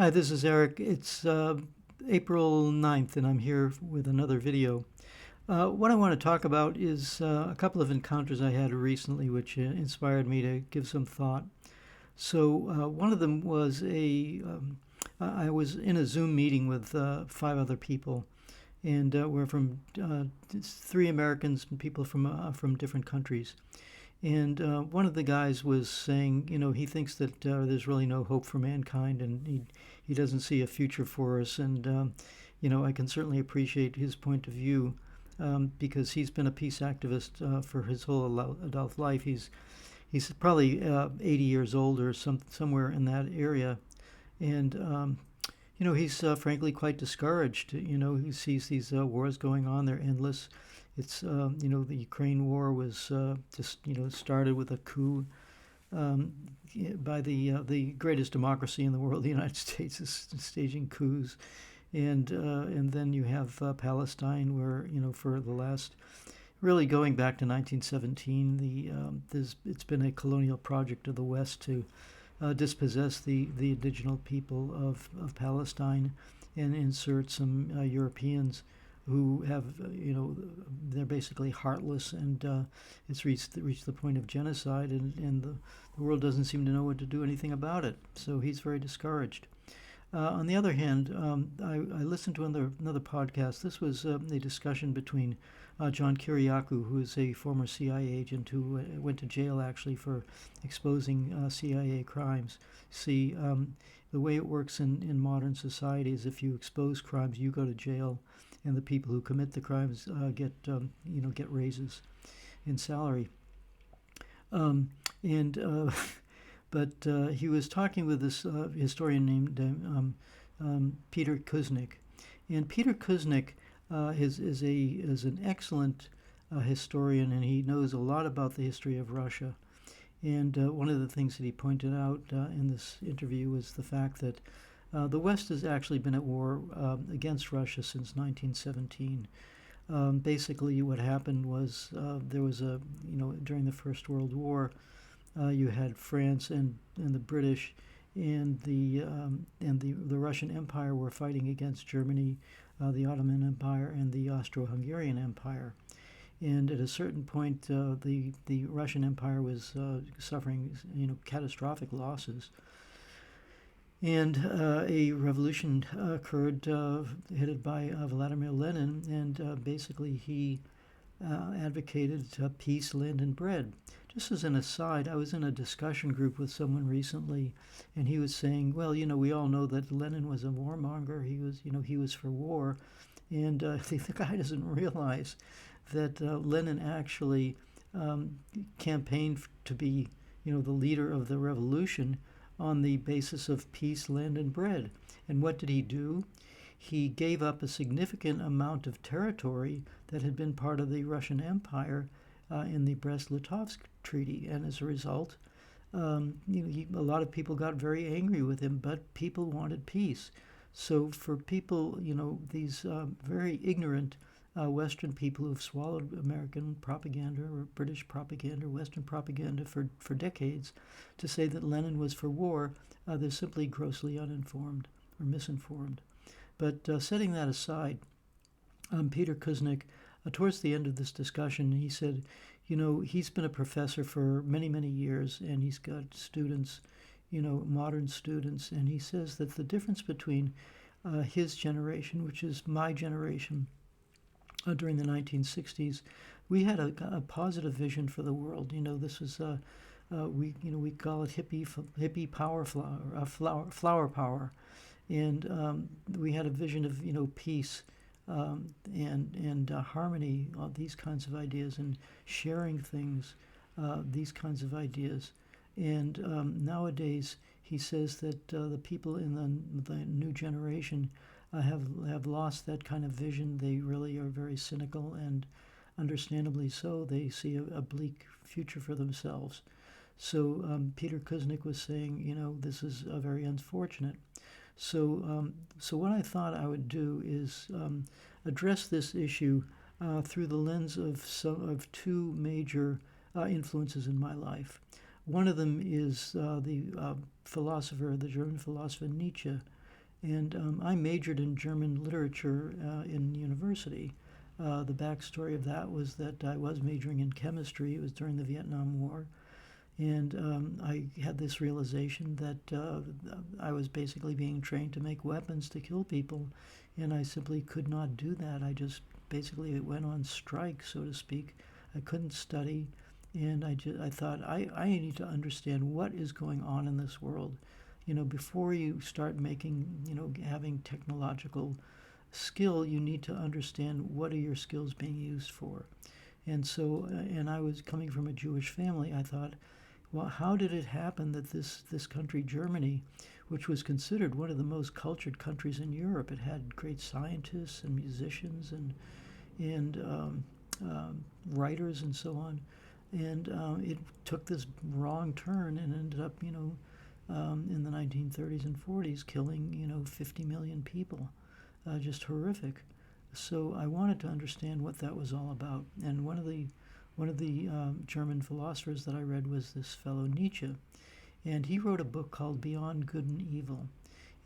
Hi, this is Eric. It's April 9th, and I'm here with another video. What I want to talk about is a couple of encounters I had recently, which inspired me to give some thought. So, one of them was I was in a Zoom meeting with five other people, and we're from three Americans and people from different countries. And one of the guys was saying, he thinks that there's really no hope for mankind, and he doesn't see a future for us. And I can certainly appreciate his point of view because he's been a peace activist for his whole adult life. He's probably 80 years old or somewhere in that area, and he's frankly quite discouraged. He sees these wars going on; they're endless. It's the Ukraine war was just started with a coup um, by the greatest democracy in the world. The United States is staging coups, and then you have Palestine, where for the last really going back to 1917, it's been a colonial project of the West to dispossess the indigenous people of Palestine and insert some Europeans who have, they're basically heartless, and it's reached the point of genocide, and the world doesn't seem to know what to do anything about it. So he's very discouraged. On the other hand, I listened to another podcast. This was a discussion between John Kiriakou, who is a former CIA agent who went to jail actually for exposing CIA crimes. See, the way it works in modern society is if you expose crimes, you go to jail, and the people who commit the crimes get raises in salary. And But he was talking with this historian named Peter Kuznick, and Peter Kuznick is an excellent historian, and he knows a lot about the history of Russia. And one of the things that he pointed out in this interview was the fact that the West has actually been at war against Russia since 1917. Basically, what happened was there was during the First World War, you had France and the British and the Russian Empire were fighting against Germany, the Ottoman Empire, and the Austro-Hungarian Empire. And at a certain point, the Russian Empire was suffering catastrophic losses. And a revolution occurred, headed by Vladimir Lenin, and basically he advocated peace, land, and bread. Just as an aside, I was in a discussion group with someone recently, and he was saying, well, we all know that Lenin was a warmonger. He was for war, and the guy doesn't realize that Lenin actually campaigned to be, the leader of the revolution on the basis of peace, land, and bread. And what did he do? He gave up a significant amount of territory that had been part of the Russian Empire in the Brest-Litovsk Treaty, and as a result, a lot of people got very angry with him, but people wanted peace. So for people, these very ignorant Western people who've swallowed American propaganda or British propaganda, Western propaganda for decades, to say that Lenin was for war, they're simply grossly uninformed or misinformed. But setting that aside, Peter Kuznick, towards the end of this discussion, he said, he's been a professor for many, many years, and he's got students, modern students, and he says that the difference between his generation, which is my generation, during the 1960s, we had a positive vision for the world. This was we call it hippie power flower power, and we had a vision of peace and harmony, these kinds of ideas, and sharing things, these kinds of ideas. And nowadays, he says that the people in the new generation have lost that kind of vision. They really are very cynical, and understandably so. They see a bleak future for themselves. So Peter Kuznick was saying, this is very unfortunate. So what I thought I would do is address this issue through the lens of two major influences in my life. One of them is the German philosopher Nietzsche, And I majored in German literature in university. The backstory of that was that I was majoring in chemistry. It was during the Vietnam War. And I had this realization that I was basically being trained to make weapons to kill people. And I simply could not do that. I just basically went on strike, so to speak. I couldn't study. And I thought, I need to understand what is going on in this world. Before you start making, having technological skill, you need to understand what are your skills being used for. And so, and I was coming from a Jewish family. I thought, well, how did it happen that this country, Germany, which was considered one of the most cultured countries in Europe, it had great scientists and musicians and writers and so on, and it took this wrong turn and ended up, in the 1930s and 40s, killing 50 million people, just horrific. So I wanted to understand what that was all about, and one of the German philosophers that I read was this fellow Nietzsche, and he wrote a book called Beyond Good and Evil,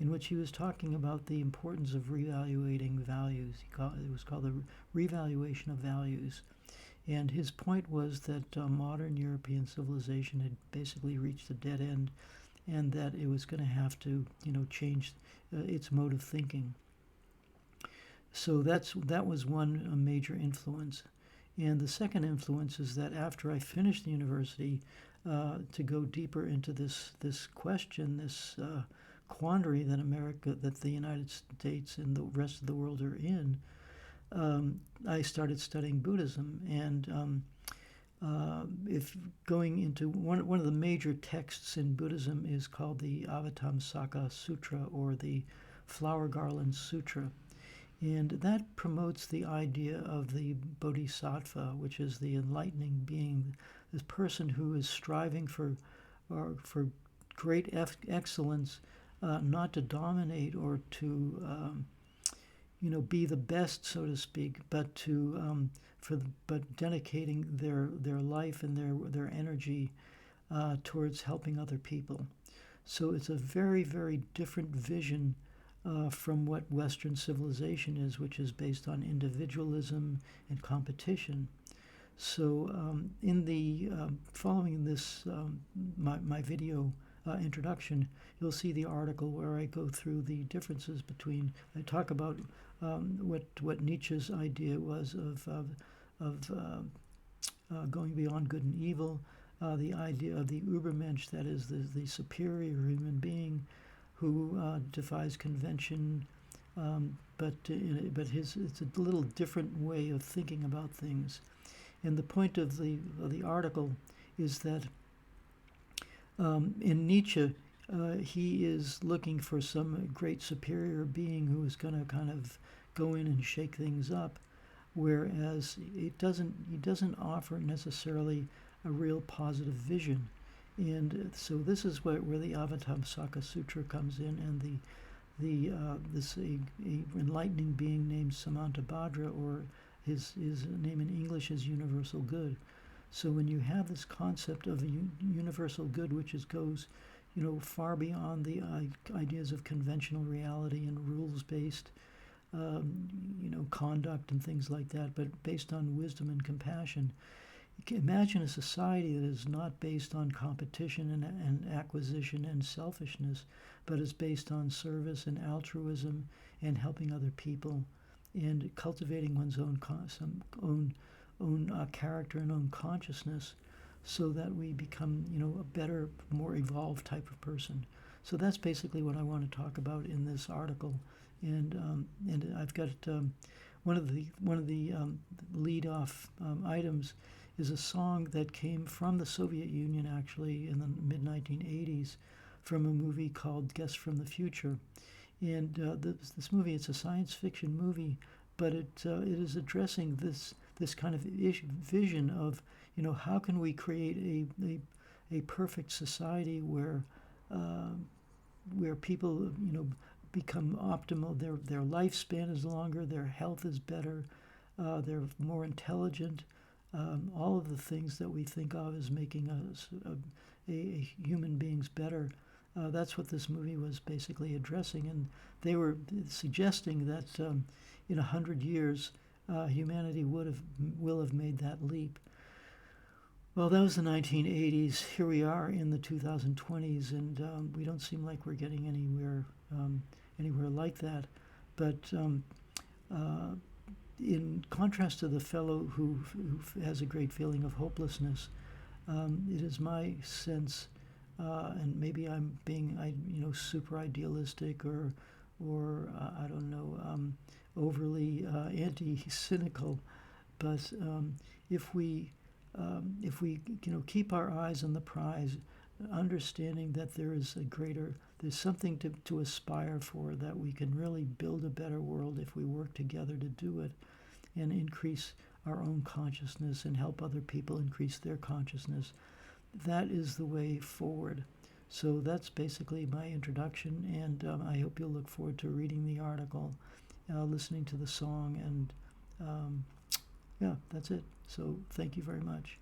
in which he was talking about the importance of reevaluating values. It was called the revaluation of values. And his point was that modern European civilization had basically reached a dead end, and that it was going to have to, change its mode of thinking. So that was one major influence. And the second influence is that after I finished the university, to go deeper into this question, this quandary that the United States and the rest of the world are in, I started studying Buddhism. And if going into one of the major texts in Buddhism is called the Avatamsaka Sutra, or the Flower Garland Sutra. And that promotes the idea of the bodhisattva, which is the enlightening being, this person who is striving for great excellence, not to dominate or to be the best, so to speak, but to but dedicating their life and their energy towards helping other people. So it's a very, very different vision from what Western civilization is, which is based on individualism and competition. So in the following this my video introduction, you'll see the article where I go through the differences between. I talk about what Nietzsche's idea was of going beyond good and evil, the idea of the Übermensch, that is the superior human being who defies convention, but it's a little different way of thinking about things. And the point of the article is that in Nietzsche, he is looking for some great superior being who is going to kind of go in and shake things up, whereas he doesn't offer necessarily a real positive vision. And so this is where the Avatamsaka Sutra comes in, and this enlightening being named Samantabhadra, or his name in English is universal good. So when you have this concept of a universal good, which goes far beyond the ideas of conventional reality and rules-based conduct and things like that, but based on wisdom and compassion. Imagine a society that is not based on competition and acquisition and selfishness, but is based on service and altruism and helping other people and cultivating one's own character and own consciousness, so that we become a better, more evolved type of person. So that's basically what I want to talk about in this article, and I've got one of the lead-off items is a song that came from the Soviet Union, actually, in the mid-1980s, from a movie called Guest from the Future. And this movie, it's a science fiction movie, but it is addressing this kind of vision of, how can we create a perfect society where people, become optimal, their lifespan is longer, their health is better, they're more intelligent, all of the things that we think of as making us human beings better, That's what this movie was basically addressing, and they were suggesting that in 100 years, humanity will have made that leap. Well, that was the 1980s. Here we are in the 2020s, and we don't seem like we're getting anywhere like that. But in contrast to the fellow who has a great feeling of hopelessness, it is my sense, and maybe I'm being, super idealistic or I don't know, overly anti-cynical, but if we keep our eyes on the prize, understanding that there's something to aspire for, that we can really build a better world if we work together to do it, and increase our own consciousness and help other people increase their consciousness, that is the way forward. So that's basically my introduction, and I hope you'll look forward to reading the article, listening to the song, and yeah, that's it. So thank you very much.